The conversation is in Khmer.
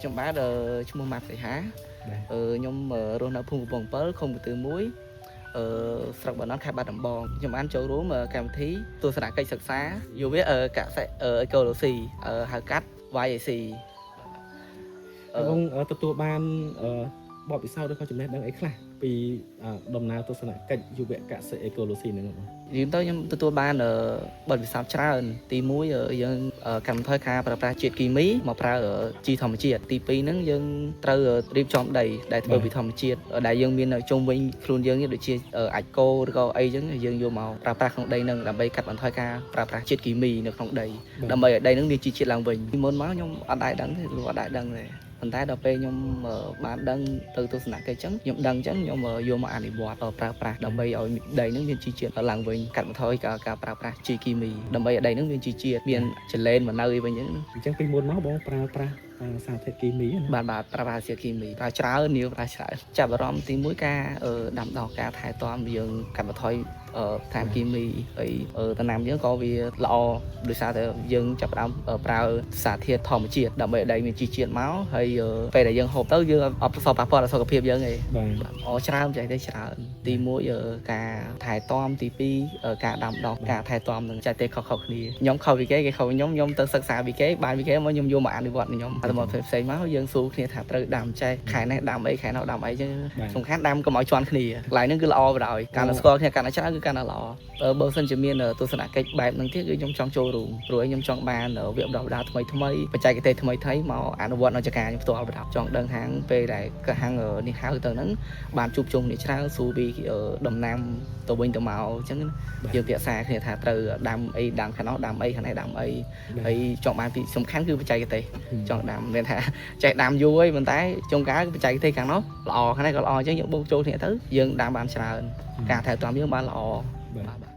Trong bát chúng mập phải há nhóm rồi nó phun bông bớt không từ muối sọc bọn nó khai bát đầm bòn nhóm ăn châu rúa mà cảm thấy tôi sẽ đặt cây sặc xá dù biết cả sẽ câu đồ xì hạt cắt vai xì ទទួលបានបបពិសោធន៍ឬក៏ចំណេះដឹងអីខ្លះពីដំណើរទស្សនកិច្ចយុវកសិអេកូឡូស៊ីហ្នឹងបង យើងទៅខ្ញុំទទួលបានបទពិសោធន៍ច្រើនទី1យើងកម្មថយការប្រើប្រាស់ជាតិគីមីមកប្រើជីធម្មជាតិទី2ហ្នឹងយើងត្រូវរៀបចំដីដែលធ្វើពីធម្មជាតិដែលយើងមានជុំវិញខ្លួនយើងដូចជាអាចគោឬក៏អីចឹងយើងយកមកប្រើប្រាស់ក្នុងដីហ្នឹងដើម្បីកាត់បន្ថយការប្រើប្រាស់ជាតិគីមីនៅក្នុងដីដើម្បីឲ្យដីហ្នឹងមានជីជាតិឡើងវិញមុនមកខ្ញុំអត់ដែរដឹងទេលោកអត់ដែរដឹងទេ ប៉ុន្តែដល់ពេលខ្ញុំបានដឹងទៅទស្សនកិច្ចចឹងខ្ញុំដឹងចឹងខ្ញុំយកមកអនុវត្តប្រើប្រាស់ដើម្បីឲ្យដីនឹងមានជីជាតិឡើងវិញកាត់បន្ថយការប្រើប្រាស់ជីគីមីដើម្បីឲ្យដីនឹងមានជីជាតិមានចលែនមកនៅវិញចឹងអញ្ចឹងពីមុនមកបងប្រើប្រាស់សារធាតុគីមីបាទប្រើប្រាស់សារធាតុគីមីប្រើច្រើននេះប្រើច្រើនចាប់អារម្មណ៍ទី1ការដាំដុះការថែទាំយើងកាត់បន្ថយតាមគីមីហើយដំណាំយើងក៏វាល្អដោយសារតែយើងចាប់ផ្ដើមប្រើសារធាតុធម្មជាតិដើម្បីឲ្យដីមានជីជាតិមកហើយពេលដែលយើងហូបទៅយើងអត់ប្រសពប៉ះពាល់ដល់សុខភាពយើងទេបាទច្រើនចែកទៅច្រើនទី1ការថែទាំទី2ការដាំដុះការថែទាំនឹងចែកទៅខុសៗគ្នាខ្ញុំខុសពីគេគេខុសពីខ្ញុំទៅសិក្សាពីគេបានពីគេមកខ្ញុំយកមកអនុវត្តខ្ញុំតែមកផ្សេងមកយើងស៊ូគ្នាថាត្រូវដាំចែកខែនេះដាំអីខែនោះដាំអីចឹងសំខាន់ដាំកុំឲ្យជន់គ្នាកន្លែងហ្នឹងគឺល្អបណ្ដោយការស្គាល់គ្នាកាន់តែច្រើនគឺកាន់តែល្អបើសិនជាមានទស្សនកិច្ចបែបហ្នឹងទៀតគឺខ្ញុំចង់ចូលរួមព្រោះខ្ញុំចង់បានវាបណ្ដុះបណ្ដាលថ្មីបច្ចេកទេសថ្មីមកអនុវត្តនៅចការខ្ញុំផ្ទាល់បណ្ដុះចង់ដឹងថាពេលដែលក៏ហាងនេះហៅទៅហ្នឹងបានជួបជុំគ្នាច្រើនស៊ូពីដំណាំទៅវិញទៅមកអញ្ចឹងយើងពិសាគ្នាថាត្រូវដាំអីដាំខាងនោះដាំអីខាងនេះដាំអីហើយចង់បានពីសំខាន់គឺបច្ចេកទេសចង់ដាំមានថាចេះដាំយូរហើយប៉ុន្តែចុងក្រោយបច្ចេកទេសខាងនោះល្អខាងនេះក៏ល្អអញ្ចឹងយើងបូកចូលគ្នាទៅយើងដាំបានច្រើនការថែទាំយើងបានល្អបាទ